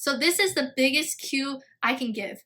So this is the biggest cue I can give.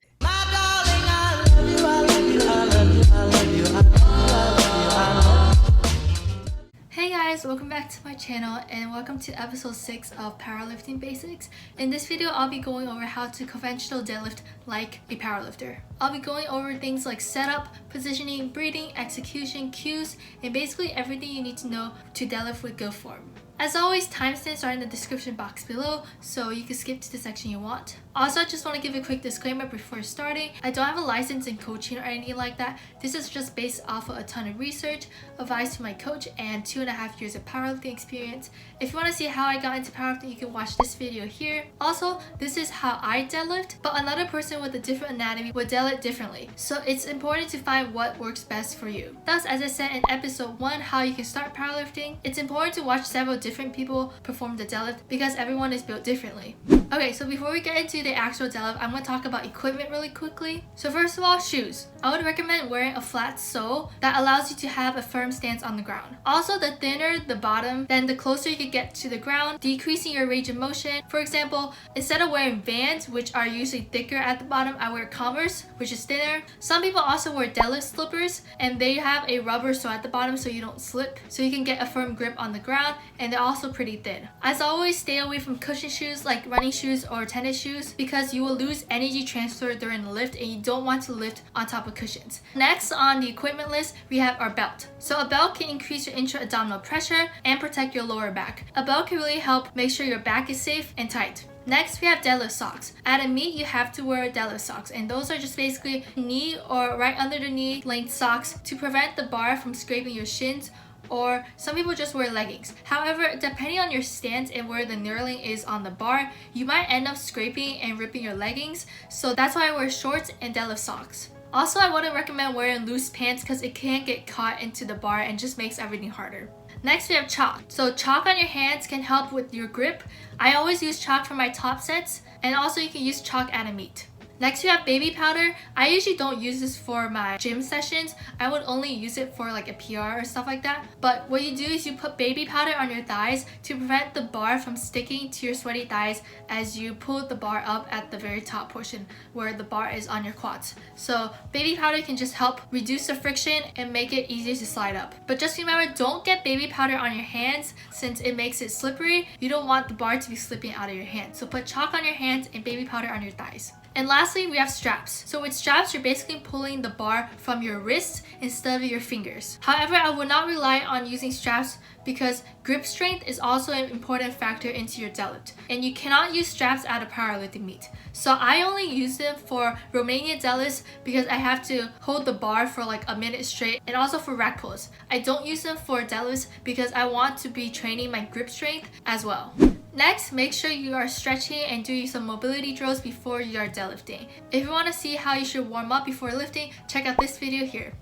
Hey guys, welcome back to my channel and welcome to episode 6 of Powerlifting Basics. In this video, I'll be going over how to conventional deadlift like a powerlifter. I'll be going over things like setup, positioning, breathing, execution, cues, and basically everything you need to know to deadlift with good form. As always, timestamps are in the description box below, so you can skip to the section you want. Also, I just want to give a quick disclaimer before starting. I don't have a license in coaching or anything like that. This is just based off of a ton of research, advice from my coach, and 2.5 years of powerlifting experience. If you want to see how I got into powerlifting, you can watch this video here. Also, this is how I deadlift, but another person with a different anatomy would deadlift differently. So it's important to find what works best for you. Thus, as I said in episode 1, how you can start powerlifting, it's important to watch several different people perform the deadlift because everyone is built differently. Okay, so before we get into the actual deadlift, I'm going to talk about equipment really quickly. So first of all, shoes. I would recommend wearing a flat sole that allows you to have a firm stance on the ground. Also, the thinner the bottom, then the closer you can get to the ground, decreasing your range of motion. For example, instead of wearing Vans, which are usually thicker at the bottom, I wear Converse, which is thinner. Some people also wear deadlift slippers, and they have a rubber sole at the bottom so you don't slip, so you can get a firm grip on the ground, and they're also pretty thin. As always, stay away from cushion shoes like running shoes or tennis shoes because you will lose energy transfer during the lift and you don't want to lift on top of cushions. Next on the equipment list, we have our belt. So a belt can increase your intra-abdominal pressure and protect your lower back. A belt can really help make sure your back is safe and tight. Next, we have deadlift socks. At a meet, you have to wear deadlift socks, and those are just basically knee or right under the knee length socks to prevent the bar from scraping your shins, or some people just wear leggings. However, depending on your stance and where the knurling is on the bar, you might end up scraping and ripping your leggings, so that's why I wear shorts and deadlift socks. Also, I wouldn't recommend wearing loose pants because it can get caught into the bar and just makes everything harder. Next, we have chalk. So chalk on your hands can help with your grip. I always use chalk for my top sets, and also you can use chalk at a meet. Next, we have baby powder. I usually don't use this for my gym sessions. I would only use it for like a PR or stuff like that. But what you do is you put baby powder on your thighs to prevent the bar from sticking to your sweaty thighs as you pull the bar up at the very top portion where the bar is on your quads. So baby powder can just help reduce the friction and make it easier to slide up. But just remember, don't get baby powder on your hands since it makes it slippery. You don't want the bar to be slipping out of your hands. So put chalk on your hands and baby powder on your thighs. And lastly, we have straps. So with straps, you're basically pulling the bar from your wrists instead of your fingers. However, I would not rely on using straps because grip strength is also an important factor into your deadlift. And you cannot use straps at a powerlifting meet. So I only use them for Romanian deadlifts because I have to hold the bar for like a minute straight, and also for rack pulls. I don't use them for deadlifts because I want to be training my grip strength as well. Next, make sure you are stretching and doing some mobility drills before you are deadlifting. If you want to see how you should warm up before lifting, check out this video here.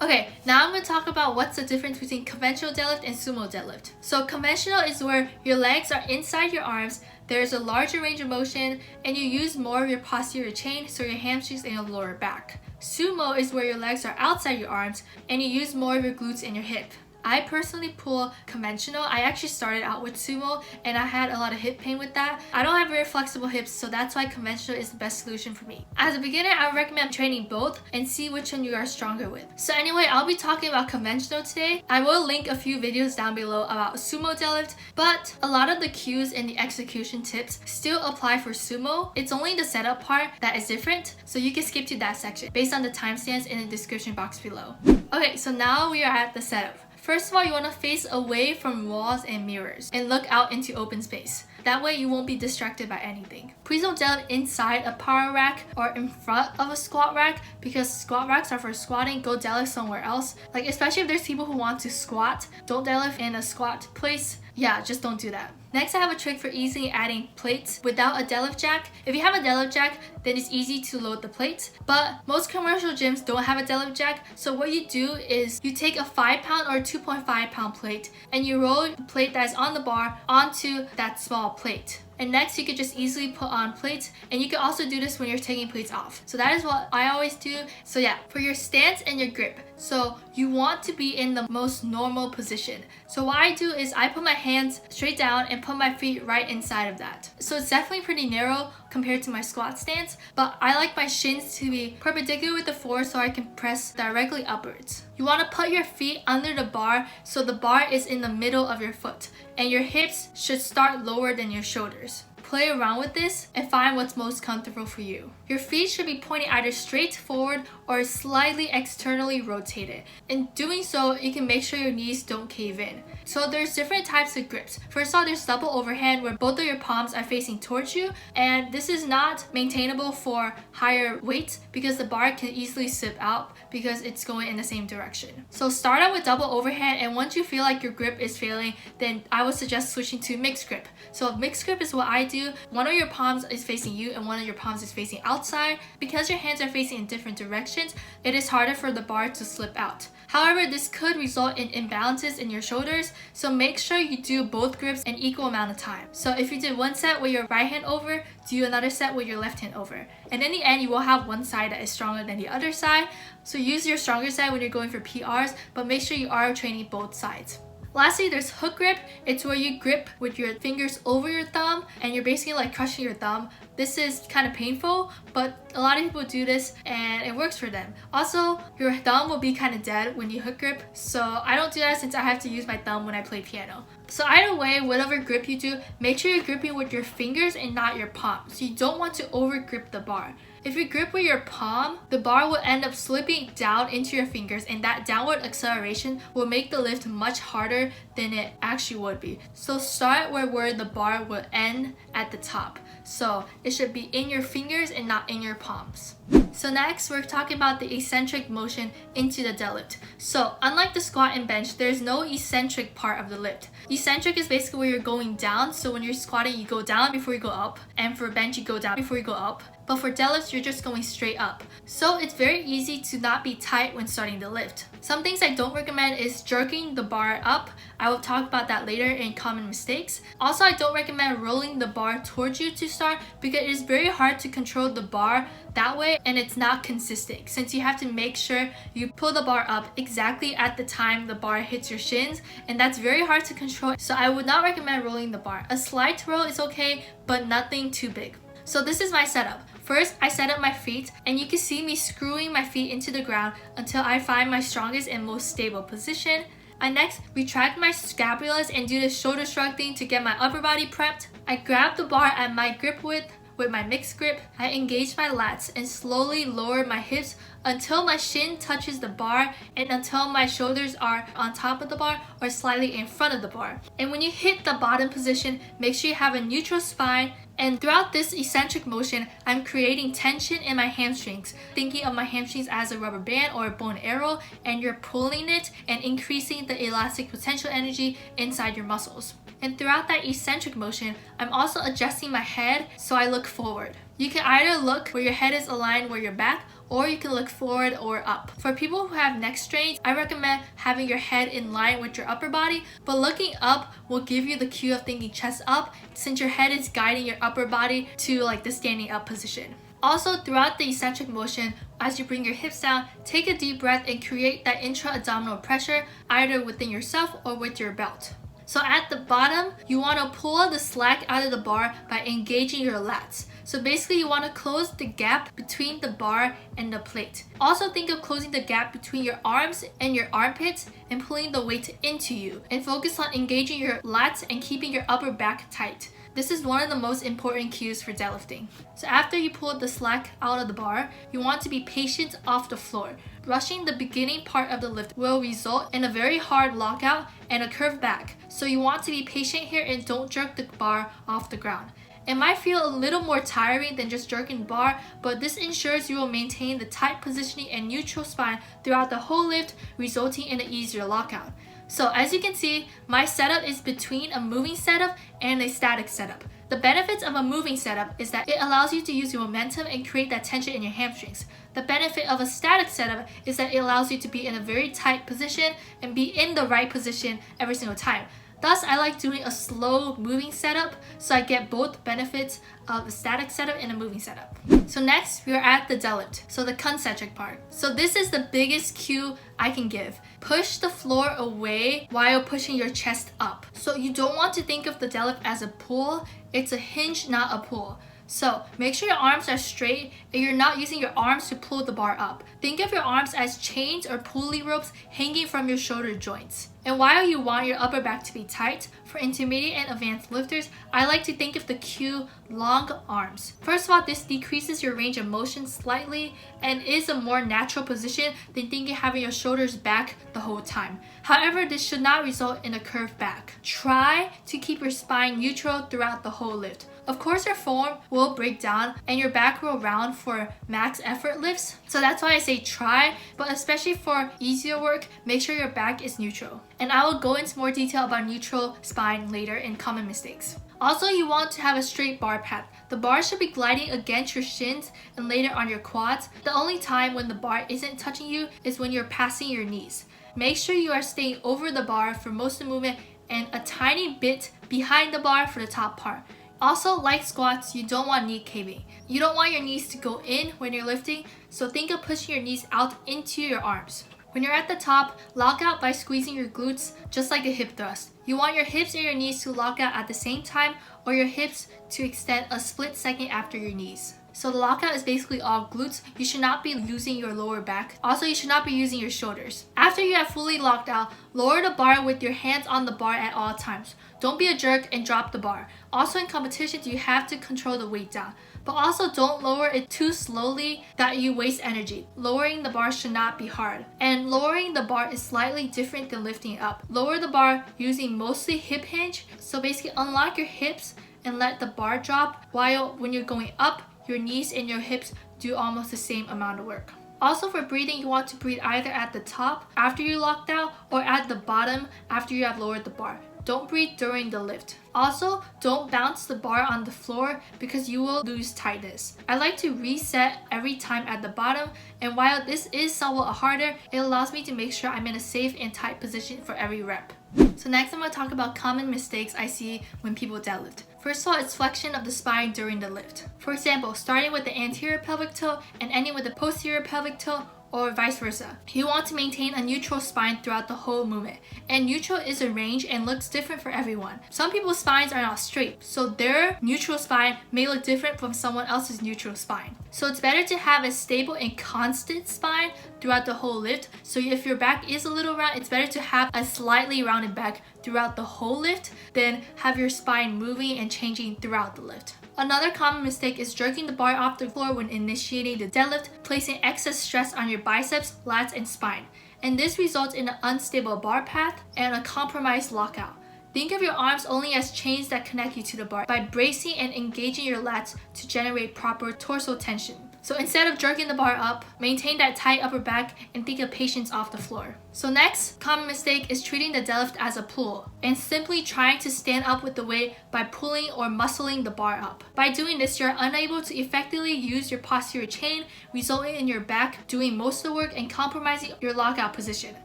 Okay, now I'm going to talk about what's the difference between conventional deadlift and sumo deadlift. So conventional is where your legs are inside your arms, there's a larger range of motion, and you use more of your posterior chain, so your hamstrings and your lower back. Sumo is where your legs are outside your arms, and you use more of your glutes and your hip. I personally pull conventional. I actually started out with sumo and I had a lot of hip pain with that. I don't have very flexible hips, so that's why conventional is the best solution for me. As a beginner, I would recommend training both and see which one you are stronger with. So anyway, I'll be talking about conventional today. I will link a few videos down below about sumo deadlift, but a lot of the cues and the execution tips still apply for sumo. It's only the setup part that is different, so you can skip to that section based on the timestamps in the description box below. Okay, so now we are at the setup. First of all, you want to face away from walls and mirrors and look out into open space. That way you won't be distracted by anything. Please don't deadlift inside a power rack or in front of a squat rack because squat racks are for squatting. Go deadlift somewhere else. Like especially if there's people who want to squat, don't deadlift in a squat place. Yeah, just don't do that. Next, I have a trick for easily adding plates without a deadlift jack. If you have a deadlift jack, then it's easy to load the plates. But most commercial gyms don't have a deadlift jack. So what you do is you take a 5-pound or 2.5-pound plate and you roll the plate that is on the bar onto that small plate. And next, you could just easily put on plates, and you can also do this when you're taking plates off. So that is what I always do. So yeah, for your stance and your grip, so you want to be in the most normal position. So what I do is I put my hands straight down and put my feet right inside of that. So it's definitely pretty narrow compared to my squat stance, but I like my shins to be perpendicular with the floor so I can press directly upwards. You want to put your feet under the bar so the bar is in the middle of your foot, and your hips should start lower than your shoulders. Play around with this and find what's most comfortable for you. Your feet should be pointing either straight forward or slightly externally rotated. In doing so, you can make sure your knees don't cave in. So there's different types of grips. First of all, there's double overhand where both of your palms are facing towards you, and this is not maintainable for higher weights because the bar can easily slip out because it's going in the same direction. So start out with double overhand, and once you feel like your grip is failing, then I would suggest switching to mixed grip. So mixed grip is what I do. One of your palms is facing you and one of your palms is facing outside. Because your hands are facing in different directions, it is harder for the bar to slip out. However, this could result in imbalances in your shoulders, so make sure you do both grips an equal amount of time. So if you did one set with your right hand over, do another set with your left hand over. And in the end, you will have one side that is stronger than the other side. So use your stronger side when you're going for PRs, but make sure you are training both sides. Lastly, there's hook grip. It's where you grip with your fingers over your thumb and you're basically like crushing your thumb. This is kind of painful, but a lot of people do this and it works for them. Also, your thumb will be kind of dead when you hook grip, so I don't do that since I have to use my thumb when I play piano. So either way, whatever grip you do, make sure you're gripping with your fingers and not your palm. So you don't want to over grip the bar. If you grip with your palm, the bar will end up slipping down into your fingers, and that downward acceleration will make the lift much harder than it actually would be. So start where the bar will end at the top. So it should be in your fingers and not in your palms. So next, we're talking about the eccentric motion into the deadlift. So unlike the squat and bench, there's no eccentric part of the lift. Eccentric is basically where you're going down. So when you're squatting, you go down before you go up. And for bench, you go down before you go up. But for deadlifts, you're just going straight up. So it's very easy to not be tight when starting the lift. Some things I don't recommend is jerking the bar up. I will talk about that later in common mistakes. Also, I don't recommend rolling the bar towards you to start because it is very hard to control the bar that way and it's not consistent since you have to make sure you pull the bar up exactly at the time the bar hits your shins, and that's very hard to control. So I would not recommend rolling the bar. A slight roll is okay, but nothing too big. So this is my setup. First, I set up my feet, and you can see me screwing my feet into the ground until I find my strongest and most stable position. I next retract my scapulas and do the shoulder shrug thing to get my upper body prepped. I grab the bar at my grip width with my mixed grip. I engage my lats and slowly lower my hips until my shin touches the bar and until my shoulders are on top of the bar or slightly in front of the bar. And when you hit the bottom position, make sure you have a neutral spine. And throughout this eccentric motion, I'm creating tension in my hamstrings, thinking of my hamstrings as a rubber band or a bow and arrow, and you're pulling it and increasing the elastic potential energy inside your muscles. And throughout that eccentric motion, I'm also adjusting my head so I look forward. You can either look where your head is aligned with your back, or you can look forward or up. For people who have neck strains, I recommend having your head in line with your upper body, but looking up will give you the cue of thinking chest up since your head is guiding your upper body to like the standing up position. Also, throughout the eccentric motion, as you bring your hips down, take a deep breath and create that intra-abdominal pressure either within yourself or with your belt. So at the bottom, you want to pull the slack out of the bar by engaging your lats. So basically you want to close the gap between the bar and the plate. Also think of closing the gap between your arms and your armpits and pulling the weight into you. And focus on engaging your lats and keeping your upper back tight. This is one of the most important cues for deadlifting. So after you pull the slack out of the bar, you want to be patient off the floor. Rushing the beginning part of the lift will result in a very hard lockout and a curved back. So you want to be patient here and don't jerk the bar off the ground. It might feel a little more tiring than just jerking the bar, but this ensures you will maintain the tight positioning and neutral spine throughout the whole lift, resulting in an easier lockout. So as you can see, my setup is between a moving setup and a static setup. The benefits of a moving setup is that it allows you to use your momentum and create that tension in your hamstrings. The benefit of a static setup is that it allows you to be in a very tight position and be in the right position every single time. Thus, I like doing a slow moving setup so I get both benefits of a static setup and a moving setup. So next, we are at the deadlift, so the concentric part. So this is the biggest cue I can give. Push the floor away while pushing your chest up. So you don't want to think of the deadlift as a pull. It's a hinge, not a pull. So make sure your arms are straight and you're not using your arms to pull the bar up. Think of your arms as chains or pulley ropes hanging from your shoulder joints. And while you want your upper back to be tight, for intermediate and advanced lifters, I like to think of the cue long arms. First of all, this decreases your range of motion slightly and is a more natural position than thinking having your shoulders back the whole time. However, this should not result in a curved back. Try to keep your spine neutral throughout the whole lift. Of course, your form will break down and your back will round for max effort lifts. So that's why I say try, but especially for easier work, make sure your back is neutral. And I will go into more detail about neutral spine later in common mistakes. Also, you want to have a straight bar path. The bar should be gliding against your shins and later on your quads. The only time when the bar isn't touching you is when you're passing your knees. Make sure you are staying over the bar for most of the movement and a tiny bit behind the bar for the top part. Also, like squats, you don't want knee caving. You don't want your knees to go in when you're lifting, so think of pushing your knees out into your arms. When you're at the top, lock out by squeezing your glutes, just like a hip thrust. You want your hips and your knees to lock out at the same time, or your hips to extend a split second after your knees. So the lockout is basically all glutes. You should not be using your lower back. Also, you should not be using your shoulders. After you have fully locked out, lower the bar with your hands on the bar at all times. Don't be a jerk and drop the bar. Also in competitions, you have to control the weight down. But also don't lower it too slowly that you waste energy. Lowering the bar should not be hard. And lowering the bar is slightly different than lifting it up. Lower the bar using mostly hip hinge. So basically unlock your hips and let the bar drop, while when you're going up, your knees and your hips do almost the same amount of work. Also for breathing, you want to breathe either at the top after you locked out or at the bottom after you have lowered the bar. Don't breathe during the lift. Also, don't bounce the bar on the floor because you will lose tightness. I like to reset every time at the bottom, and while this is somewhat harder, it allows me to make sure I'm in a safe and tight position for every rep. So next I'm going to talk about common mistakes I see when people deadlift. First of all, it's flexion of the spine during the lift. For example, starting with the anterior pelvic toe and ending with the posterior pelvic toe, or vice versa. You want to maintain a neutral spine throughout the whole movement. And neutral is a range and looks different for everyone. Some people's spines are not straight, so their neutral spine may look different from someone else's neutral spine. So it's better to have a stable and constant spine throughout the whole lift. So if your back is a little round, it's better to have a slightly rounded back throughout the whole lift than have your spine moving and changing throughout the lift. Another common mistake is jerking the bar off the floor when initiating the deadlift, placing excess stress on your biceps, lats, and spine. And this results in an unstable bar path and a compromised lockout. Think of your arms only as chains that connect you to the bar by bracing and engaging your lats to generate proper torso tension. So instead of jerking the bar up, maintain that tight upper back and think of patience off the floor. So next, common mistake is treating the deadlift as a pull and simply trying to stand up with the weight by pulling or muscling the bar up. By doing this, you're unable to effectively use your posterior chain, resulting in your back doing most of the work and compromising your lockout position.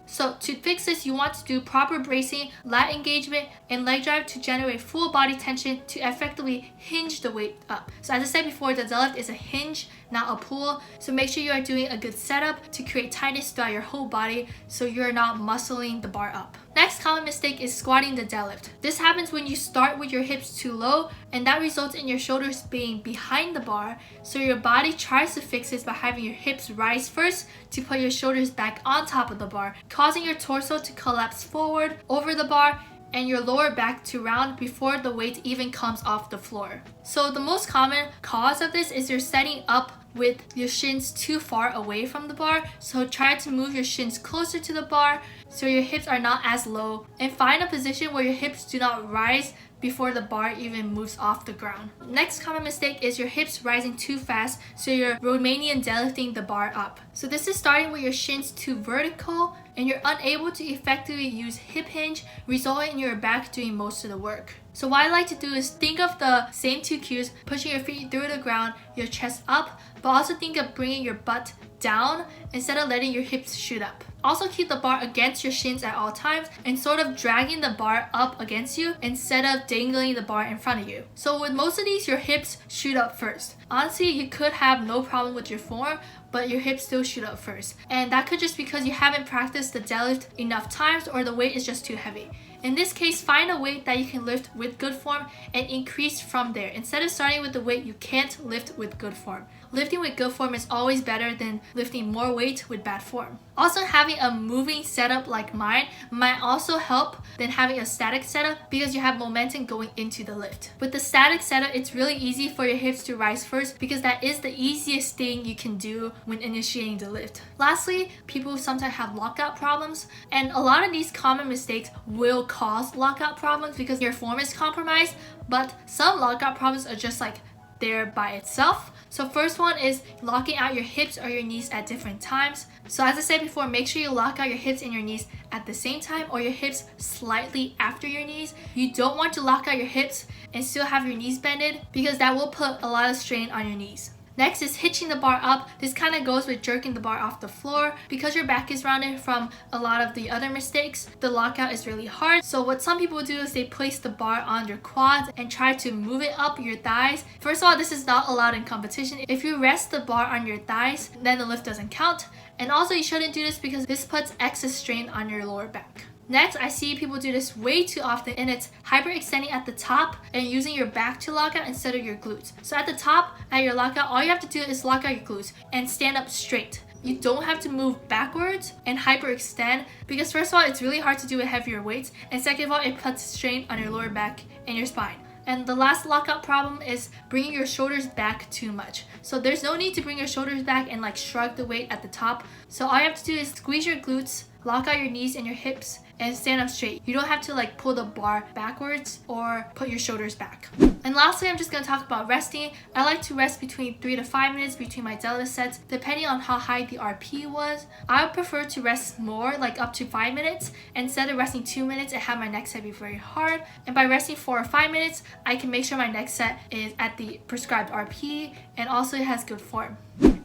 So to fix this, you want to do proper bracing, lat engagement, and leg drive to generate full body tension to effectively hinge the weight up. So as I said before, the deadlift is a hinge, not a pull. So make sure you are doing a good setup to create tightness throughout your whole body so you're not muscling the bar up. Next common mistake is squatting the deadlift. This happens when you start with your hips too low, and that results in your shoulders being behind the bar. So your body tries to fix this by having your hips rise first to put your shoulders back on top of the bar, causing your torso to collapse forward over the bar and your lower back to round before the weight even comes off the floor. So the most common cause of this is you're setting up with your shins too far away from the bar. So try to move your shins closer to the bar so your hips are not as low, and find a position where your hips do not rise before the bar even moves off the ground. Next common mistake is your hips rising too fast, so you're Romanian deadlifting the bar up. So this is starting with your shins too vertical and you're unable to effectively use hip hinge, resulting in your back doing most of the work. So what I like to do is think of the same two cues, pushing your feet through the ground, your chest up, but also think of bringing your butt down instead of letting your hips shoot up. Also keep the bar against your shins at all times and sort of dragging the bar up against you instead of dangling the bar in front of you. So with most of these, your hips shoot up first. Honestly, you could have no problem with your form, but your hips still shoot up first. And that could just because you haven't practiced the deadlift enough times or the weight is just too heavy. In this case, find a weight that you can lift with good form and increase from there instead of starting with the weight you can't lift with good form. Lifting with good form is always better than lifting more weight with bad form. Also, having a moving setup like mine might also help than having a static setup because you have momentum going into the lift. With the static setup, it's really easy for your hips to rise first because that is the easiest thing you can do when initiating the lift. Lastly, people sometimes have lockout problems, and a lot of these common mistakes will cause lockout problems because your form is compromised, but some lockout problems are just like there by itself. So first one is locking out your hips or your knees at different times. So as I said before, make sure you lock out your hips and your knees at the same time or your hips slightly after your knees. You don't want to lock out your hips and still have your knees bended because that will put a lot of strain on your knees. Next is hitching the bar up. This kind of goes with jerking the bar off the floor. Because your back is rounded from a lot of the other mistakes, the lockout is really hard. So what some people do is they place the bar on their quads and try to move it up your thighs. First of all, this is not allowed in competition. If you rest the bar on your thighs, then the lift doesn't count. And also you shouldn't do this because this puts excess strain on your lower back. Next, I see people do this way too often, and it's hyperextending at the top and using your back to lock out instead of your glutes. So at the top, at your lockout, all you have to do is lock out your glutes and stand up straight. You don't have to move backwards and hyperextend because first of all, it's really hard to do with heavier weights, and second of all, it puts strain on your lower back and your spine. And the last lockout problem is bringing your shoulders back too much. So there's no need to bring your shoulders back and like shrug the weight at the top. So all you have to do is squeeze your glutes, lock out your knees and your hips, and stand up straight. You don't have to like pull the bar backwards or put your shoulders back. And lastly, I'm just going to talk about resting. I like to rest between 3 to 5 minutes between my deadlift sets, depending on how high the RP was. I would prefer to rest more, like up to 5 minutes, instead of resting 2 minutes and have my next set be very hard. And by resting 4 or 5 minutes, I can make sure my next set is at the prescribed RP and also it has good form.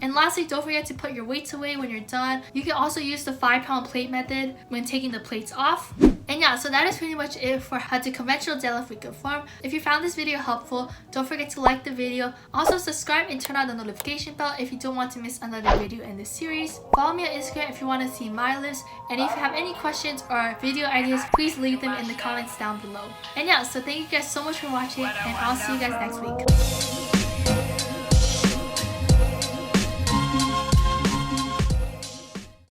And lastly, don't forget to put your weights away when you're done. You can also use the 5-pound plate method when taking the plates off. And yeah, so that is pretty much it for how to conventional deadlift with good form. If you found this video helpful, don't forget to like the video. Also subscribe and turn on the notification bell if you don't want to miss another video in this series. Follow me on Instagram if you want to see my lifts. And if you have any questions or video ideas, please leave them in the comments down below. And yeah, so thank you guys so much for watching, and I'll see you guys next week.